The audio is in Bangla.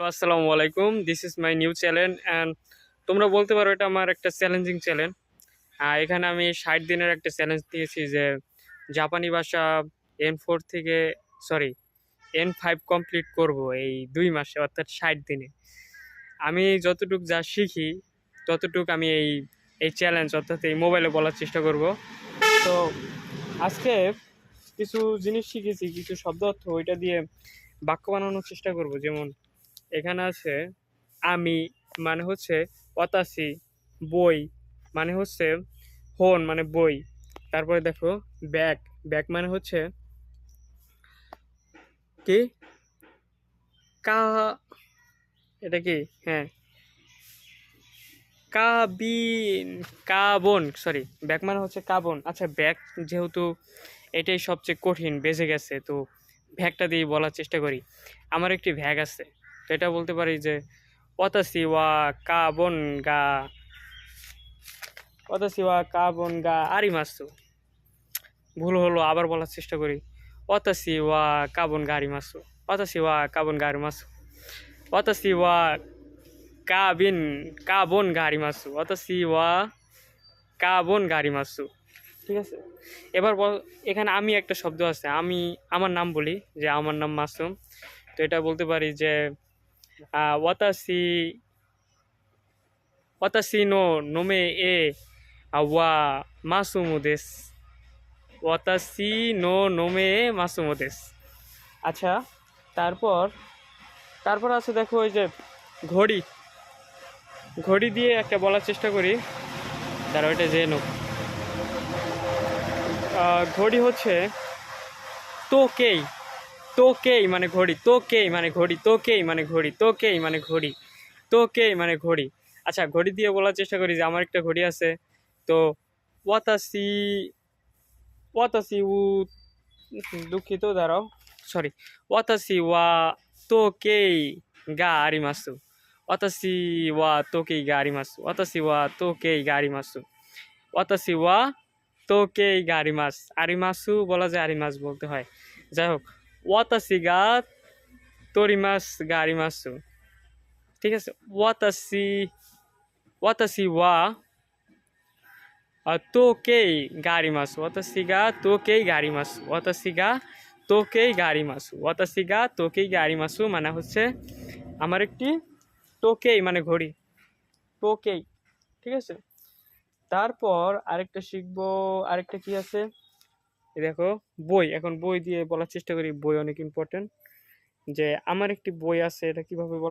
আসসালামু আলাইকুম, this is my new channel and তোমরা বলতে পারো এটা আমার একটা চ্যালেঞ্জিং চ্যালেঞ্জ। এখানে আমি 60 দিনের একটা চ্যালেঞ্জ দিয়েছি যে জাপানি ভাষা N4 থেকে N5 কমপ্লিট করব এই 2 মাসে, অর্থাৎ 60 দিনে। আমি যতটুক যা শিখি ততটুক আমি এই এই চ্যালেঞ্জ অর্থাৎ এই মোবাইলে বলার চেষ্টা করব। তো আজকে কিছু জিনিস শিখেছি, কিছু শব্দ অর্থ ওইটা দিয়ে বাক্য বানানোর চেষ্টা করব। যেমন এখানে আছে আমি মানে হচ্ছে অতাসি, বই মানে হচ্ছে হন মানে বই। তারপরে দেখো ব্যাগ, ব্যাগ মানে হচ্ছে কি কা, এটা কি, হ্যাঁ কাবিন, কাবন, ব্যাগ মানে হচ্ছে কাবন। আচ্ছা ব্যাগ যেহেতু এটাই সবচেয়ে কঠিন বেজে গেছে, তো ভ্যাগটা দিয়ে বলার চেষ্টা করি। আমার একটি ভ্যাগ আছে, তো এটা বলতে পারি যে অতাসি ওয়া কাবন গা, অতাসি ওয়া কাবন গা আরিমাসু। ভুল হলো, আবার বলার চেষ্টা করি। অতাসি ওয়া কাবন গা আরিমাসু, অতাসি ওয়া কাবন গা আরিমাসু, অতাসি ওয়া কাবিন কাবন গা আরিমাসু, অতাসি ওয়া কাবন গা আরিমাসু। ঠিক আছে, এবার বল। এখানে আমি একটা শব্দ আছে, আমি আমার নাম বলি যে আমার নাম মাসুম। তো এটা বলতে পারি যে ওয়াতাসি, ওয়াতাসি নো নোমে এ ওয়া মাসুমু দেস, ওয়াতাসি নো নোমে এ মাসুমু দেস। আচ্ছা, তারপর তারপর আছে দেখো ওই যে ঘড়ি, ঘড়ি দিয়ে একটা বলার চেষ্টা করি। তারা ওইটা জেনো, ঘড়ি হচ্ছে তোকেই, তোকেই মানে ঘড়ি, তোকেই মানে ঘড়ি, তোকেই মানে ঘড়ি, তোকেই মানে ঘড়ি, তোকেই মানে ঘড়ি। আচ্ছা, ঘড়ি দিয়ে বলার চেষ্টা করি যে আমার একটা ঘড়ি আছে। তো ওয়াতাসি, ওয়াতাসি উ, দুঃখিত দাঁড়াও, সরি, ওয়াতাসি ওয়া তোকেই গা আরিমাসু, ওয়াতাসি ওয়া তোকেই গা আরিমাসু, ওয়াতাসি ওয়া তোকেই গা আরিমাসু, ওয়াতাসি ওয়া তোকেই গা আরিমাস। আরিমাসু বলা যায়, আরিমাস বলতে হয়। যাই হোক, ওয়াতাসি গা তোরিমাস গা আরিমাসু। ঠিক আছে, ওয়াতাসি, ওয়াতাসি ওয়া তোকেই গা আরিমাসু, ওয়াতাসি গা তোকেই গা আরিমাসু, ওয়াতাসি গা তোকেই গা আরিমাসু, ওয়াতাসি গা তোকেই গা আরিমাসু মানে হচ্ছে আমার একটি তোকেই মানে ঘড়ি, তোকেই। ঠিক আছে, তারপর আরেকটা শিখবো। আরেকটা কি আছে, এই দেখো বই। এখন বই দিয়ে বলার চেষ্টা করি, বই অনেক ইম্পর্টেন্ট। যে আমার একটি বই আছে, এটা কিভাবে